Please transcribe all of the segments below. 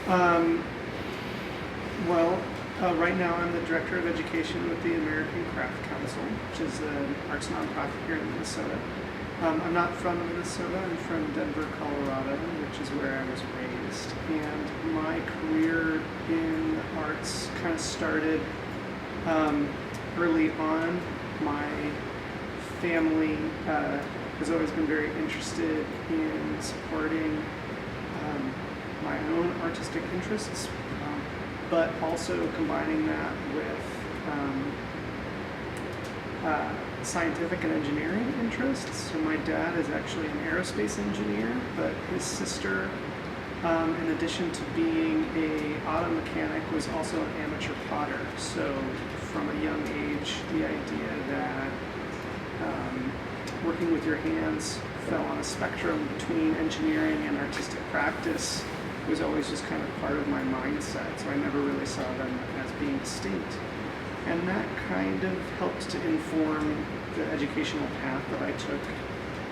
Um, well, right now I'm the Director of Education with the American Craft Council, which is an arts nonprofit here in Minnesota. I'm not from Minnesota, I'm from Denver, Colorado, which is where I was raised. And my career in arts kind of started early on. My family has always been very interested in supporting my own artistic interests, but also combining that with scientific and engineering interests. So my dad is actually an aerospace engineer, but his sister, in addition to being a auto mechanic, was also an amateur potter. So from a young age, the idea that working with your hands fell on a spectrum between engineering and artistic practice was always just kind of part of my mindset. So I never really saw them as being distinct. And that kind of helped to inform the educational path that I took.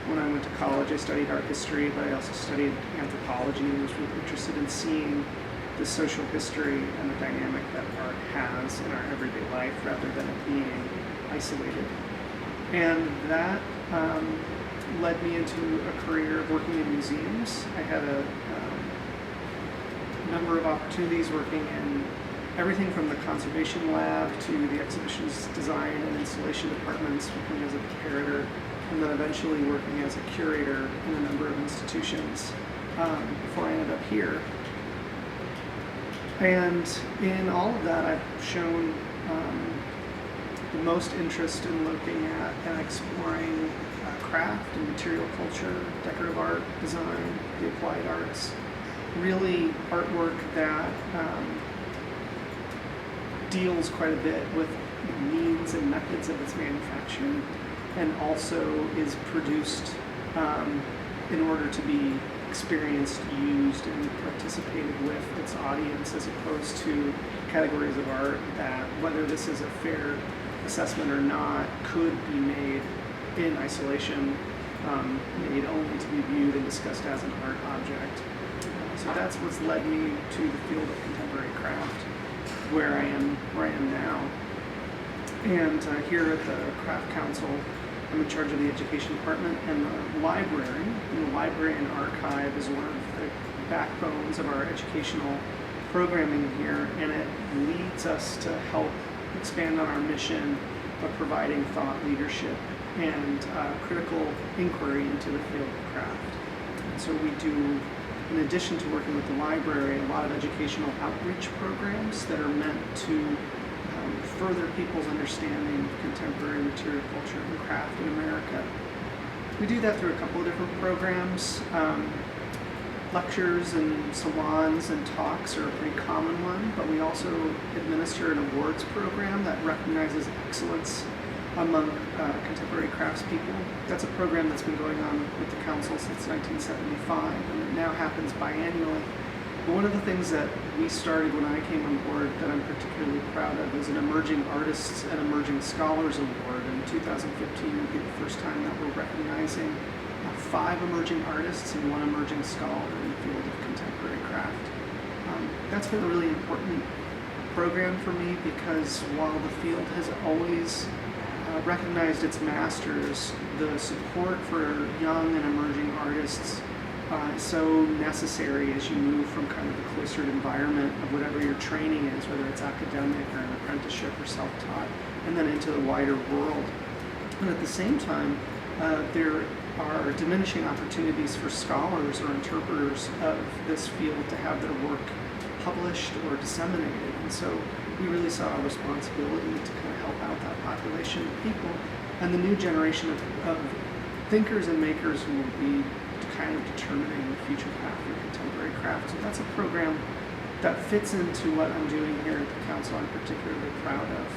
When I went to college, I studied art history, but I also studied anthropology and was really interested in seeing the social history and the dynamic that art has in our everyday life rather than it being isolated. And that led me into a career of working in museums. I had a number of opportunities working in everything from the conservation lab to the exhibitions design and installation departments, working as a curator, and then eventually working as a curator in a number of institutions before I ended up here. And in all of that, I've shown the most interest in looking at and exploring craft and material culture, decorative art, design, the applied arts, really artwork that deals quite a bit with the means and methods of its manufacture, and also is produced in order to be experienced, used, and participated with its audience, as opposed to categories of art that, whether this is a fair assessment or not, could be made in isolation, made only to be viewed and discussed as an art object. So that's what's led me to the field of contemporary craft, where I am now. And here at the Craft Council, I'm in charge of the education department and the library. And the library and archive is one of the backbones of our educational programming here, and it leads us to help expand on our mission of providing thought leadership and critical inquiry into the field of craft. And so we do, in addition to working with the library, a lot of educational outreach programs that are meant to further people's understanding of contemporary material culture and craft in America. We do that through a couple of different programs. Lectures and salons and talks are a pretty common one, but we also administer an awards program that recognizes excellence among contemporary craftspeople. That's a program that's been going on with the council since 1975, and it now happens biannually. But one of the things that we started when I came on board that I'm particularly proud of is an Emerging Artists and Emerging Scholars Award. In 2015 would be the first time that we're recognizing 5 emerging artists and 1 emerging scholar in the field of contemporary craft. That's been a really important program for me, because while the field has always recognized its masters, the support for young and emerging artists is so necessary as you move from kind of the cloistered environment of whatever your training is, whether it's academic or an apprenticeship or self-taught, and then into the wider world. And at the same time, there are diminishing opportunities for scholars or interpreters of this field to have their work published or disseminated. And so we really saw a responsibility to kind of help out that population of people and the new generation of thinkers and makers who will be kind of determining the future path for contemporary craft. So that's a program that fits into what I'm doing here at the council I'm particularly proud of.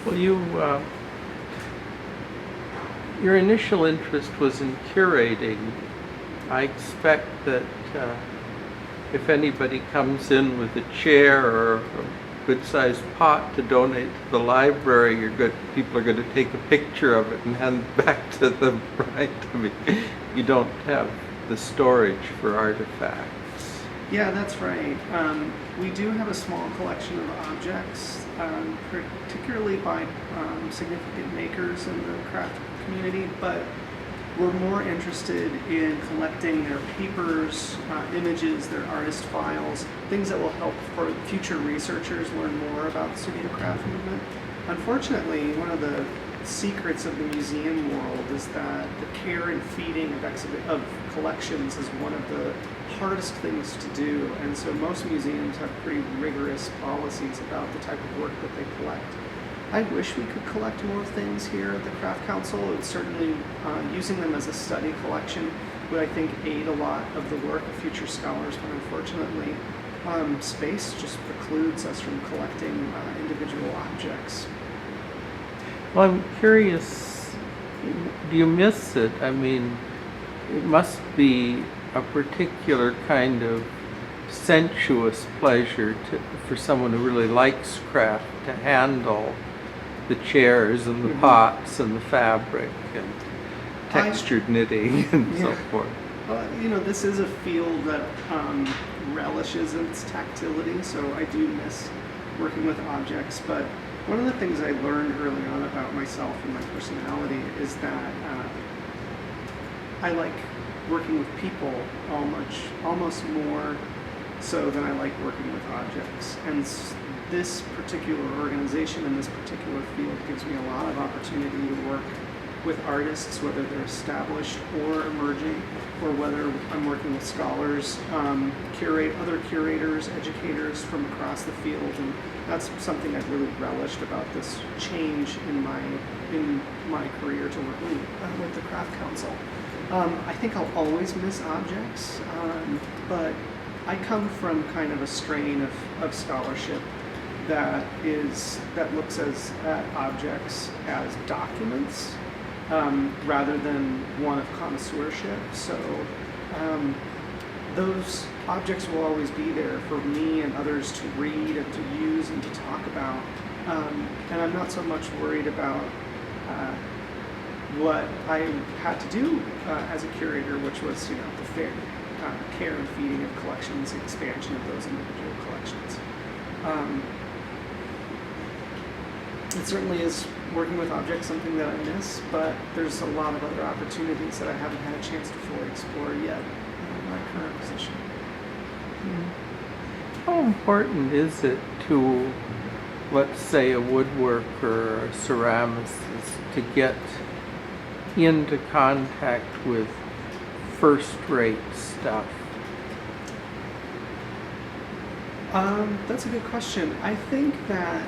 Well, your initial interest was in curating. I expect that if anybody comes in with a chair or a good-sized pot to donate to the library, people are going to take a picture of it and hand it back to them, right? I mean, you don't have the storage for artifacts. Yeah, that's right. We do have a small collection of objects, particularly by significant makers in the craft community, but we're more interested in collecting their papers, images, their artist files, things that will help for future researchers learn more about the studio craft movement. Unfortunately, one of the secrets of the museum world is that the care and feeding of collections is one of the hardest things to do, and so most museums have pretty rigorous policies about the type of work that they collect. I wish we could collect more things here at the Craft Council. It's certainly using them as a study collection would, I think, aid a lot of the work of future scholars, but unfortunately space just precludes us from collecting individual objects. Well, I'm curious, do you miss it? I mean, it must be a particular kind of sensuous pleasure for someone who really likes craft to handle the chairs and the pots and the fabric and textured knitting and so forth. Well, this is a field that relishes its tactility, so I do miss working with objects, but one of the things I learned early on about myself and my personality is that I like working with people almost more so than I like working with objects. And this particular organization in this particular field gives me a lot of opportunity to work with artists, whether they're established or emerging, or whether I'm working with scholars, other curators, educators from across the field, and that's something I've really relished about this change in my career to work with the Craft Council. I think I'll always miss objects, but I come from kind of a strain of scholarship that looks at objects as documents rather than one of connoisseurship. So those objects will always be there for me and others to read and to use and to talk about. And I'm not so much worried about what I had to do as a curator, which was, the fair care and feeding of collections, the expansion of those individual collections. It certainly is working with objects something that I miss, but there's a lot of other opportunities that I haven't had a chance to fully explore yet in my current position. How important is it to, let's say, a woodworker or a ceramicist to get into contact with first-rate stuff? That's a good question. I think that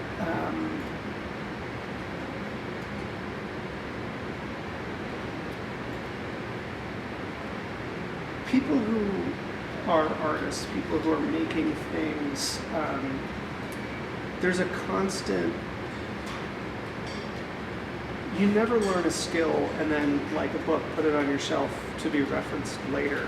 people who are artists, people who are making things, there's a constant, you never learn a skill and then, like a book, put it on your shelf to be referenced later.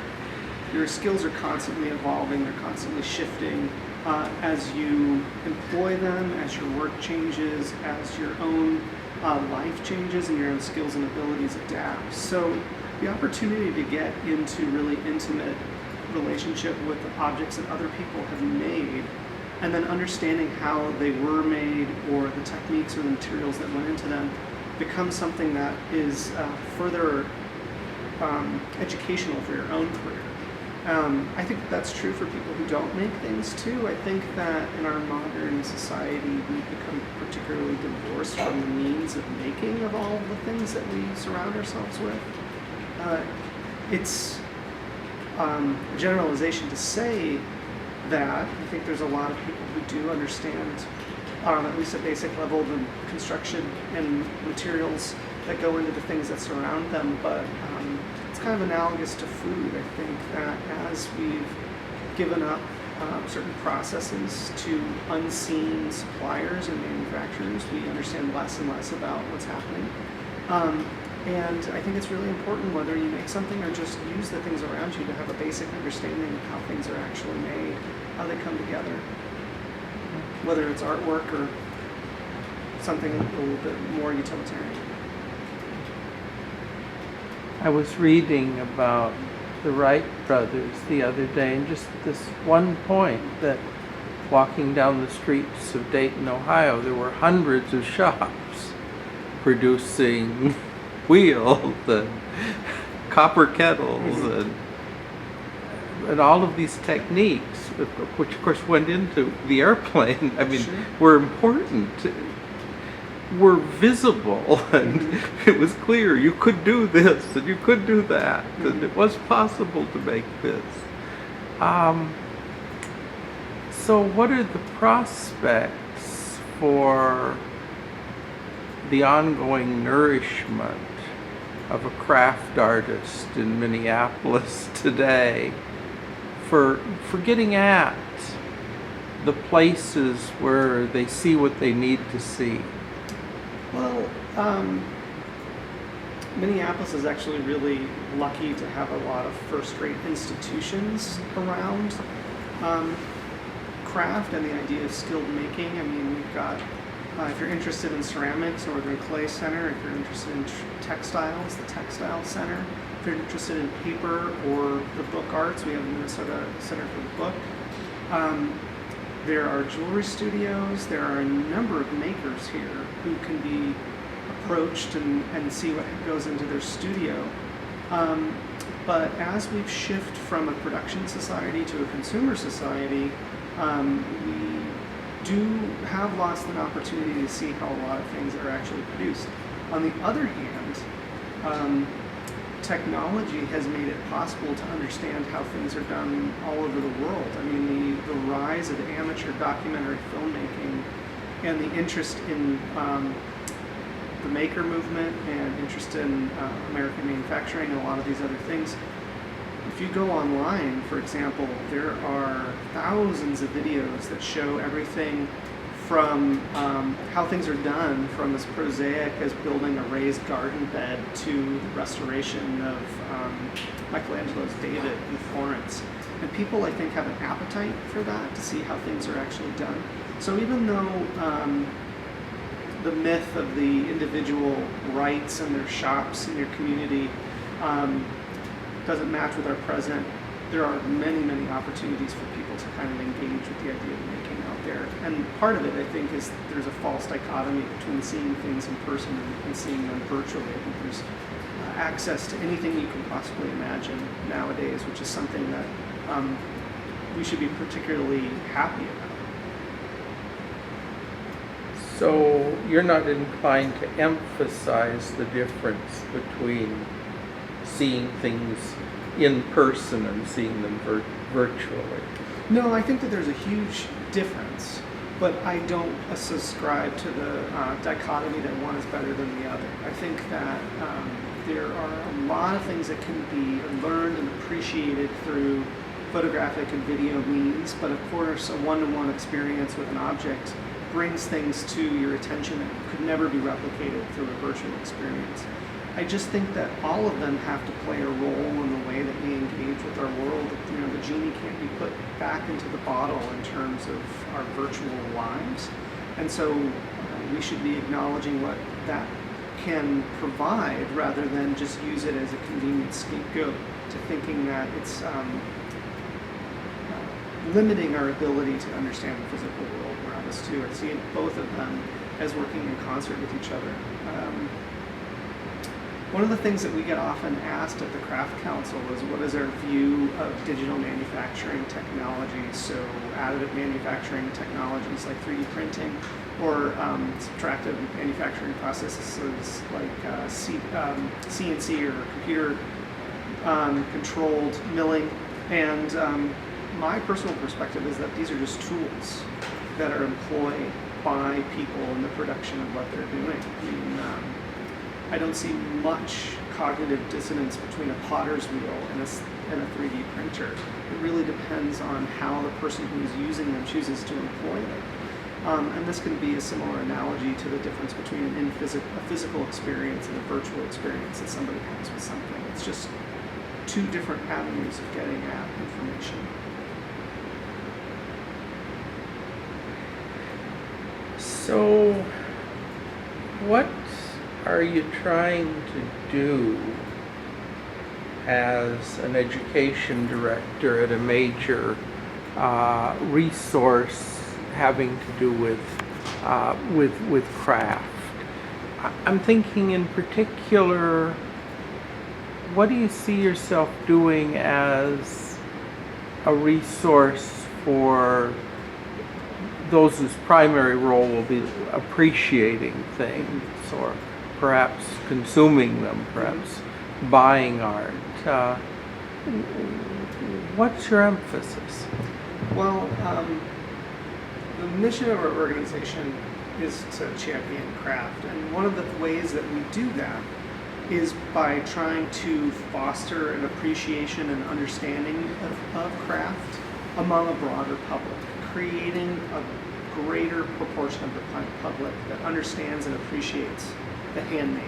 Your skills are constantly evolving, they're constantly shifting as you employ them, as your work changes, as your own life changes and your own skills and abilities adapt. So the opportunity to get into really intimate relationship with the objects that other people have made, and then understanding how they were made or the techniques or the materials that went into them, becomes something that is further educational for your own career. I think that's true for people who don't make things too. I think that in our modern society, we've become particularly divorced from the means of making of all the things that we surround ourselves with. It's a generalization to say that I think there's a lot of people who do understand, at least at basic level, the construction and materials that go into the things that surround them, but it's kind of analogous to food. I think that as we've given up certain processes to unseen suppliers and manufacturers, we understand less and less about what's happening. And I think it's really important, whether you make something or just use the things around you, to have a basic understanding of how things are actually made, how they come together. Whether it's artwork or something a little bit more utilitarian. I was reading about the Wright brothers the other day, and just this one point that walking down the streets of Dayton, Ohio, there were hundreds of shops producing wheels and copper kettles and all of these techniques, which of course went into the airplane. I mean, Sure. were important, were visible, and it was clear you could do this and you could do that, and it was possible to make this. So what are the prospects for the ongoing nourishment of a craft artist in Minneapolis today for getting at the places where they see what they need to see? Well, Minneapolis is actually really lucky to have a lot of first-rate institutions around craft and the idea of skilled making. I mean, we've got, if you're interested in ceramics, Northern Clay Center. If you're interested in textiles, the Textile Center. If you're interested in paper or the book arts, we have the Minnesota Center for the Book. There are jewelry studios. There are a number of makers here who can be approached and see what goes into their studio. But as we've shifted from a production society to a consumer society, we do have lost an opportunity to see how a lot of things are actually produced. On the other hand, technology has made it possible to understand how things are done all over the world. I mean, the rise of amateur documentary filmmaking and the interest in the maker movement and interest in American manufacturing and a lot of these other things. If you go online, for example, there are thousands of videos that show everything from how things are done, from as prosaic as building a raised garden bed to the restoration of Michelangelo's David in Florence. And people, I think, have an appetite for that, to see how things are actually done. So even though the myth of the individual rights and their shops in your community doesn't match with our present, there are many, many opportunities for people to kind of engage with the idea of making out there. And part of it, I think, is there's a false dichotomy between seeing things in person and seeing them virtually. I think there's access to anything you can possibly imagine nowadays, which is something that we should be particularly happy about. So you're not inclined to emphasize the difference between seeing things in person and seeing them virtually? No, I think that there's a huge difference, but I don't subscribe to the dichotomy that one is better than the other. I think that there are a lot of things that can be learned and appreciated through photographic and video means, but of course a one-to-one experience with an object brings things to your attention that could never be replicated through a virtual experience. I just think that all of them have to play a role in the way that we engage with our world. You know, the genie can't be put back into the bottle in terms of our virtual lives. And so we should be acknowledging what that can provide rather than just use it as a convenient scapegoat to thinking that it's limiting our ability to understand the physical world around us too. I see both of them as working in concert with each other. One of the things that we get often asked at the Craft Council is what is our view of digital manufacturing technologies, so additive manufacturing technologies like 3D printing or subtractive manufacturing processes like CNC or computer controlled milling. And my personal perspective is that these are just tools that are employed by people in the production of what they're doing. I mean, I don't see much cognitive dissonance between a potter's wheel and a 3D printer. It really depends on how the person who is using them chooses to employ them. And this can be a similar analogy to the difference between a physical experience and a virtual experience that somebody has with something. It's just two different avenues of getting at information. So, what are you trying to do as an education director at a major resource having to do with craft. I'm thinking in particular, what do you see yourself doing as a resource for those whose primary role will be appreciating things, or perhaps consuming them, perhaps buying art? What's your emphasis? Well, the mission of our organization is to champion craft, and one of the ways that we do that is by trying to foster an appreciation and understanding of craft among a broader public, creating a greater proportion of the public that understands and appreciates the handmade.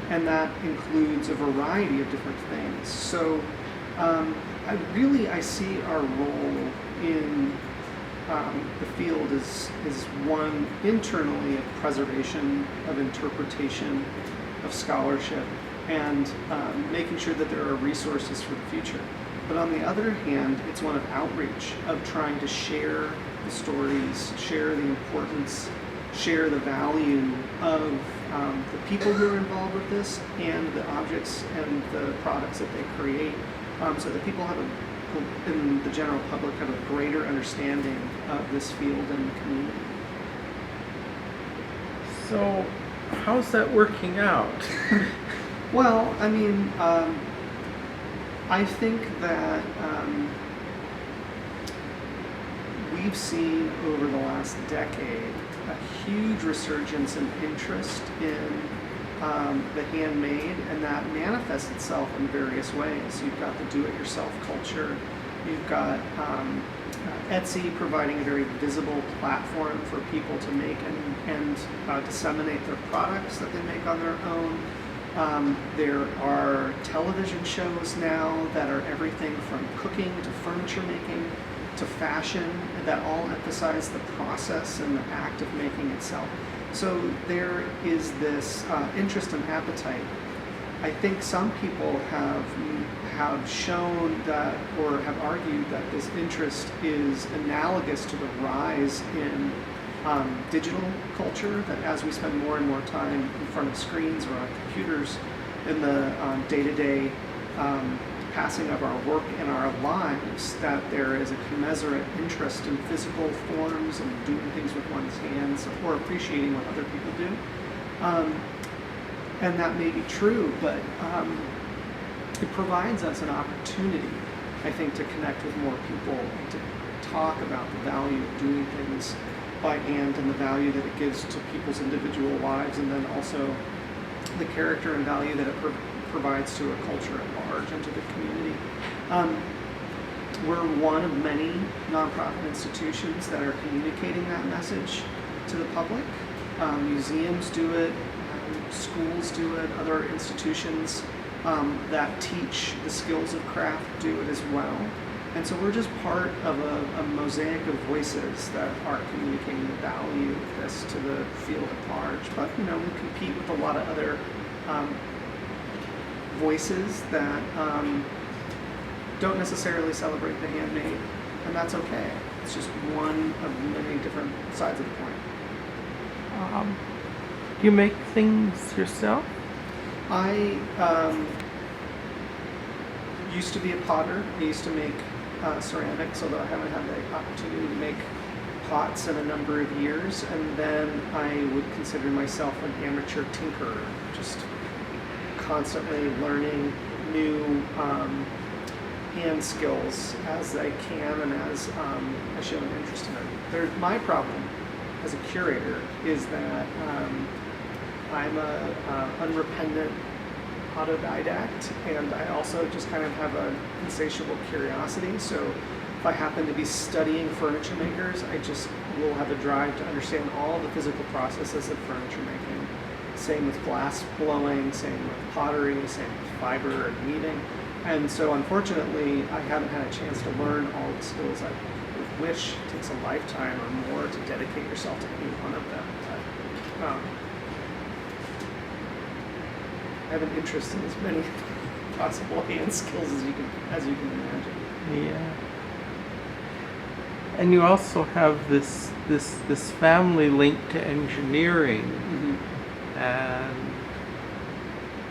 And that includes a variety of different things. So I see our role in the field is one internally of preservation, of interpretation, of scholarship, and making sure that there are resources for the future. But on the other hand, it's one of outreach, of trying to share the stories, share the importance, share the value of the people who are involved with this and the objects and the products that they create, so that people in the general public have a greater understanding of this field and the community. So, how's that working out? Well, I mean, I think that we've seen over the last decade a huge resurgence in interest in the handmade, and that manifests itself in various ways. You've got the do-it-yourself culture. You've got Etsy providing a very visible platform for people to make and disseminate their products that they make on their own. There are television shows now that are everything from cooking to furniture making to fashion, that all emphasize the process and the act of making itself. So there is this interest and appetite. I think some people have shown that, or have argued that this interest is analogous to the rise in digital culture, that as we spend more and more time in front of screens or on computers in the day-to-day passing of our work and our lives, that there is a commensurate interest in physical forms and doing things with one's hands, or appreciating what other people do. And that may be true, but it provides us an opportunity, I think, to connect with more people and to talk about the value of doing things by hand and the value that it gives to people's individual lives, and then also the character and value that it provides to a culture at large and to the community. We're one of many nonprofit institutions that are communicating that message to the public. Museums do it, schools do it, other institutions that teach the skills of craft do it as well. And so we're just part of a mosaic of voices that are communicating the value of this to the field at large. But, we compete with a lot of other voices that don't necessarily celebrate the handmade, and that's okay. It's just one of many different sides of the coin. Do you make things yourself? I used to be a potter. I used to make ceramics, although I haven't had the opportunity to make pots in a number of years. And then I would consider myself an amateur tinkerer, just constantly learning new hand skills as I can and as I show an interest in it. My problem as a curator is that I'm a unrepentant autodidact, and I also just kind of have an insatiable curiosity. So if I happen to be studying furniture makers, I just will have a drive to understand all the physical processes of furniture making. Same with glass blowing, same with pottery, same with fiber and weaving. And so unfortunately, I haven't had a chance to learn all the skills I wish. It takes a lifetime or more to dedicate yourself to any one of them. But, I have an interest in as many possible hand skills as you can imagine. Yeah. And you also have this family link to engineering. And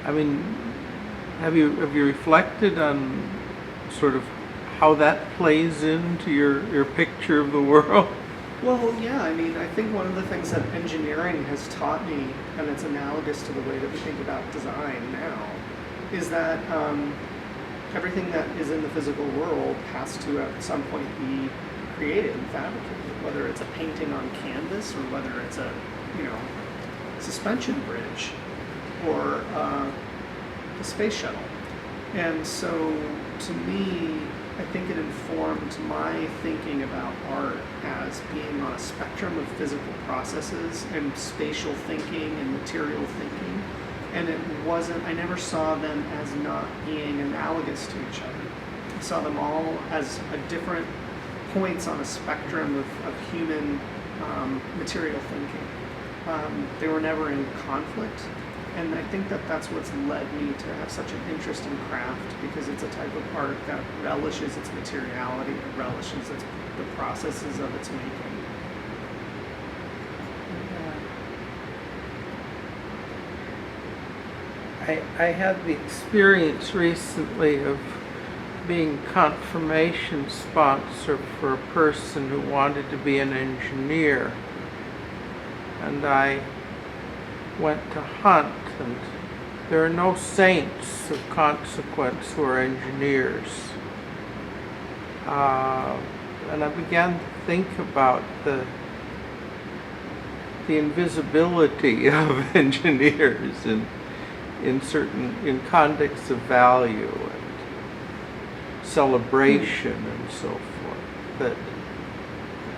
I mean, have you reflected on sort of how that plays into your picture of the world? Well, yeah, I mean, I think one of the things that engineering has taught me, and it's analogous to the way that we think about design now, is that everything that is in the physical world has to at some point be created and fabricated, whether it's a painting on canvas or whether it's a, suspension bridge or a space shuttle. And so to me, I think it informed my thinking about art as being on a spectrum of physical processes and spatial thinking and material thinking. And I never saw them as not being analogous to each other. I saw them all as different points on a spectrum of human material thinking. They were never in conflict. And I think that that's what's led me to have such an interest in craft, because it's a type of art that relishes its materiality, it relishes the processes of its making. I had the experience recently of being confirmation sponsor for a person who wanted to be an engineer. And I went to hunt, and there are no saints of consequence who are engineers. And I began to think about the invisibility of engineers in contexts of value and celebration and so forth,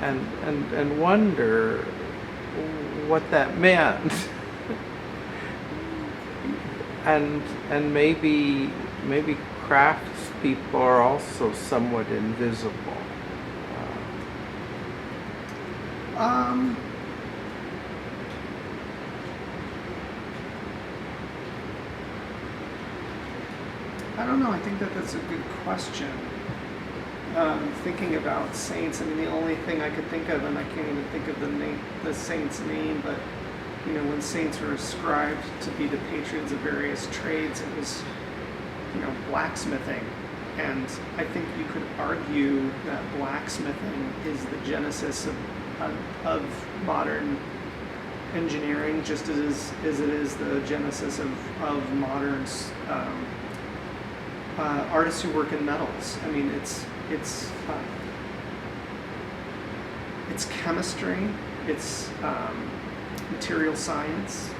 and wonder what that meant. And maybe craftspeople are also somewhat invisible. I don't know. I think that's a good question. Thinking about saints, I mean, the only thing I could think of, and I can't even think of the saint's name, but when saints were ascribed to be the patrons of various trades, it was, blacksmithing. And I think you could argue that blacksmithing is the genesis of modern engineering, just as it is the genesis of modern artists who work in metals. I mean, it's chemistry, it's material science,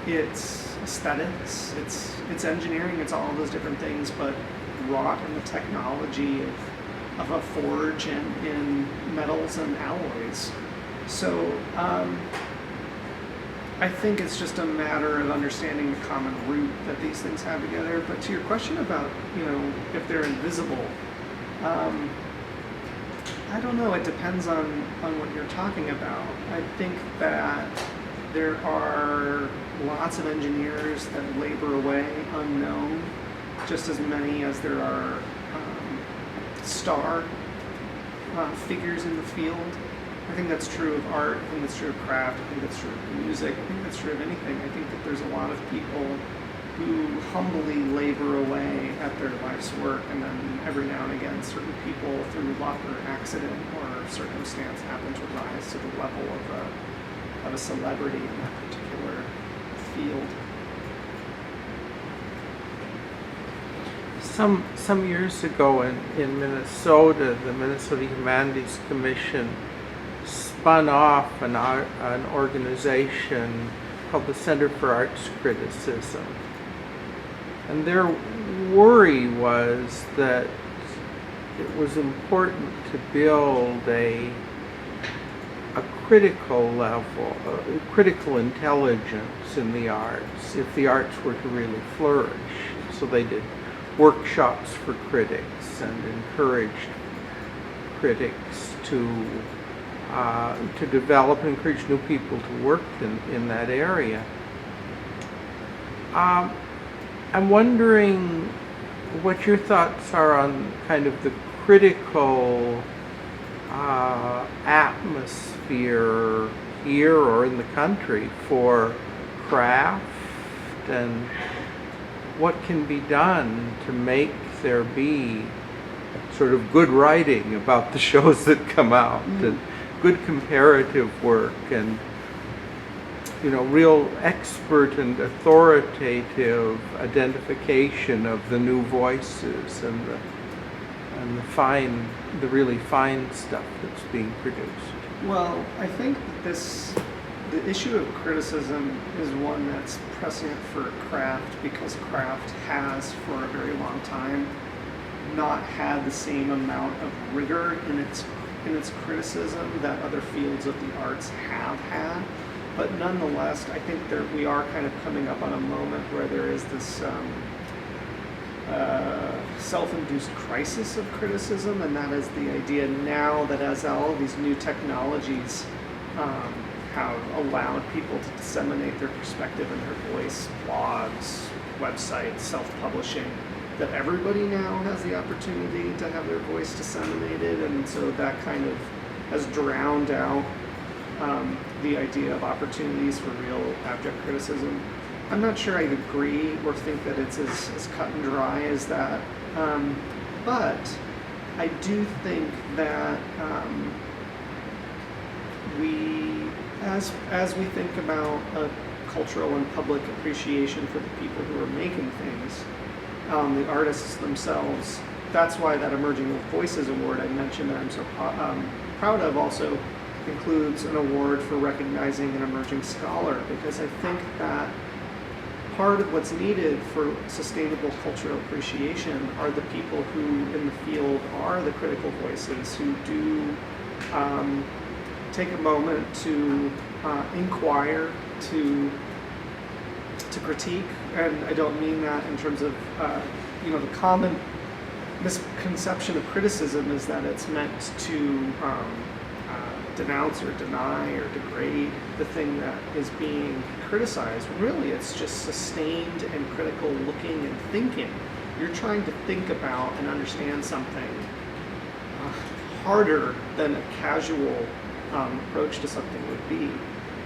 it's aesthetics, it's engineering, it's all those different things, but wrought in the technology of a forge and in metals and alloys. So I think it's just a matter of understanding the common root that these things have together. But to your question about, if they're invisible, I don't know. It depends on what you're talking about. I think that there are lots of engineers that labor away unknown, just as many as there are star figures in the field. I think that's true of art, I think that's true of craft, I think that's true of music, I think that's true of anything. I think that there's a lot of people who humbly labor away at their life's work, and then every now and again certain people through luck or accident or circumstance happen to rise to the level of a celebrity in that particular field. Some years ago in Minnesota, the Minnesota Humanities Commission spun off an organization called the Center for Arts Criticism. And their worry was that it was important to build a critical level, a critical intelligence in the arts if the arts were to really flourish. So they did workshops for critics and encouraged critics to develop and encourage new people to work in that area. I'm wondering what your thoughts are on kind of the critical atmosphere here or in the country for craft, and what can be done to make there be sort of good writing about the shows that come out, and good comparative work, and real expert and authoritative identification of the new voices and the really fine stuff that's being produced. Well, I think the issue of criticism is one that's prescient for craft, because craft has for a very long time not had the same amount of rigor in its criticism that other fields of the arts have had. But nonetheless, I think we are kind of coming up on a moment where there is this self-induced crisis of criticism, and that is the idea now that as all of these new technologies have allowed people to disseminate their perspective and their voice, blogs, websites, self-publishing, that everybody now has the opportunity to have their voice disseminated, and so that kind of has drowned out the idea of opportunities for real abject criticism. I'm not sure I agree or think that it's as cut and dry as that, but I do think that as we think about a cultural and public appreciation for the people who are making things, the artists themselves, that's why that Emerging Voices Award I mentioned that I'm so proud of also includes an award for recognizing an emerging scholar, because I think that part of what's needed for sustainable cultural appreciation are the people who in the field are the critical voices, who do take a moment to inquire, to critique, and I don't mean that in terms of the common misconception of criticism is that it's meant to denounce or deny or degrade the thing that is being criticized. Really, it's just sustained and critical looking and thinking. You're trying to think about and understand something harder than a casual approach to something would be.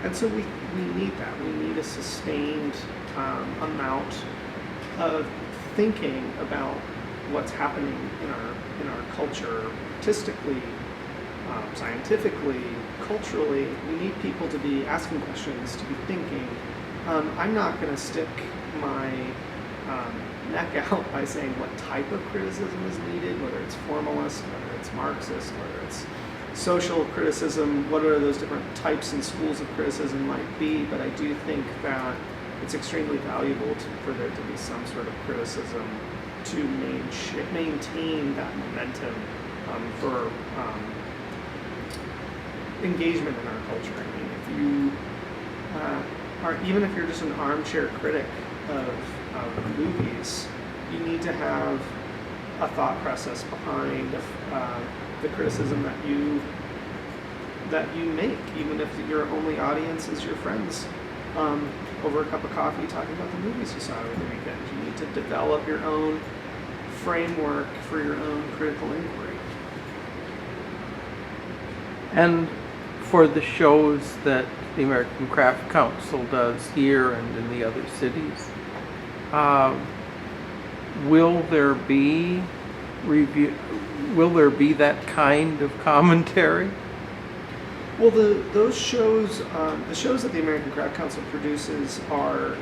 And so we need that. We need a sustained amount of thinking about what's happening in our culture, artistically, scientifically, culturally. We need people to be asking questions, to be thinking. I'm not going to stick my neck out by saying what type of criticism is needed, whether it's formalist, whether it's Marxist, whether it's social criticism, what are those different types and schools of criticism might be, but I do think that it's extremely valuable for there to be some sort of criticism to maintain that momentum for engagement in our culture. I mean, if you even if you're just an armchair critic of movies, you need to have a thought process behind the criticism that you make, even if your only audience is your friends over a cup of coffee talking about the movies you saw over the weekend. You need to develop your own framework for your own critical inquiry. And for the shows that the American Craft Council does here and in the other cities, will there be that kind of commentary? Well, those shows, the shows that the American Craft Council produces are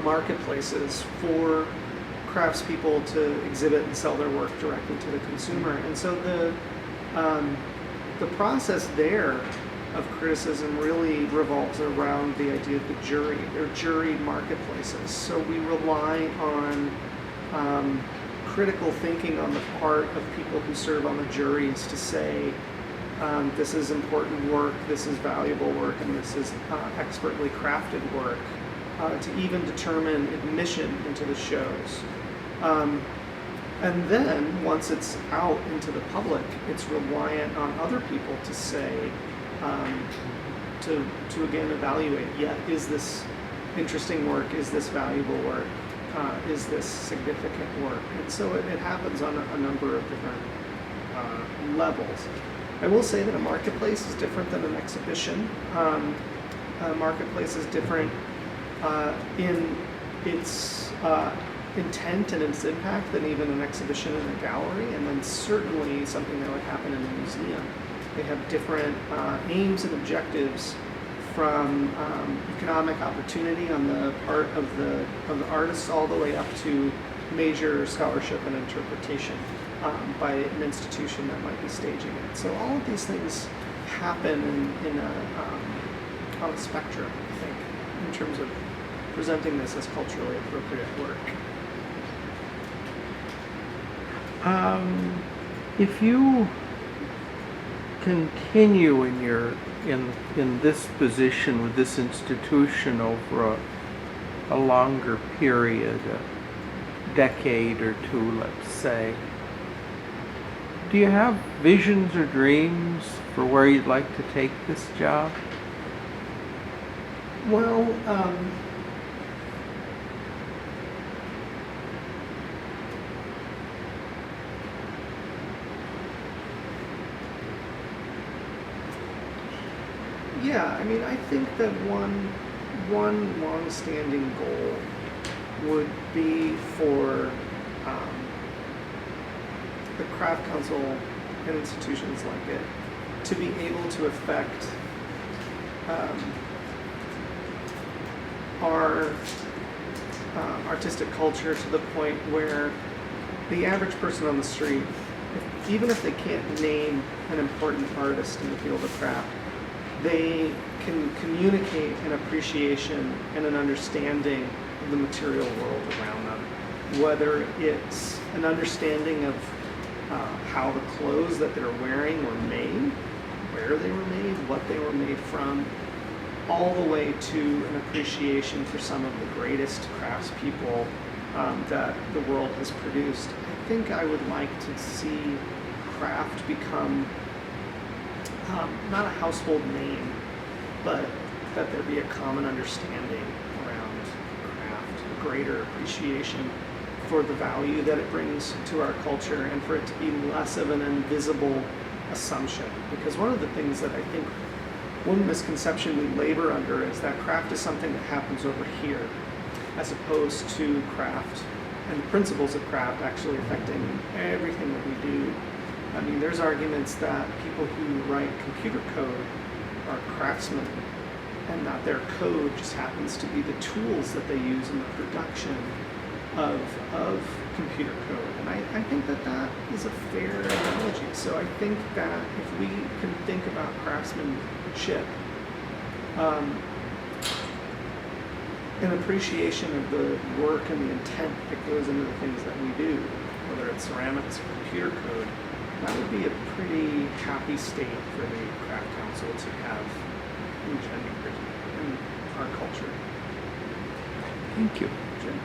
marketplaces for craftspeople to exhibit and sell their work directly to the consumer. And so the process there of criticism really revolves around the idea of the jury. They're juried marketplaces. So we rely on critical thinking on the part of people who serve on the juries to say, this is important work, this is valuable work, and this is expertly crafted work, to even determine admission into the shows. And then, once it's out into the public, it's reliant on other people to say, to again evaluate, is this interesting work? Is this valuable work? Is this significant work? And so it happens on a number of different levels. I will say that a marketplace is different than an exhibition. A marketplace is different in its intent and its impact than even an exhibition in a gallery, and then certainly something that would happen in a museum. They have different aims and objectives, from economic opportunity on the part of the artists all the way up to major scholarship and interpretation by an institution that might be staging it. So all of these things happen on a spectrum, I think, in terms of presenting this as culturally appropriate work. If you continue in this position with this institution over a longer period, a decade or two, let's say, do you have visions or dreams for where you'd like to take this job? Well, yeah, I mean, I think that one long-standing goal would be for the craft council and institutions like it to be able to affect our artistic culture to the point where the average person on the street, even if they can't name an important artist in the field of craft, they can communicate an appreciation and an understanding of the material world around them. Whether it's an understanding of how the clothes that they're wearing were made, where they were made, what they were made from, all the way to an appreciation for some of the greatest craftspeople that the world has produced. I think I would like to see craft become not a household name, but that there be a common understanding around craft, a greater appreciation for the value that it brings to our culture, and for it to be less of an invisible assumption. Because one of the things that I think, one misconception we labor under, is that craft is something that happens over here, as opposed to craft and the principles of craft actually affecting everything that we do. I mean, there's arguments that people who write computer code are craftsmen, and that their code just happens to be the tools that they use in the production of computer code. And I think that that is a fair analogy. So I think that if we can think about craftsmanship, an appreciation of the work and the intent that goes into the things that we do, whether it's ceramics or computer code, that would be a pretty happy state for the craft council to have engendered in our culture. Thank you. Jim?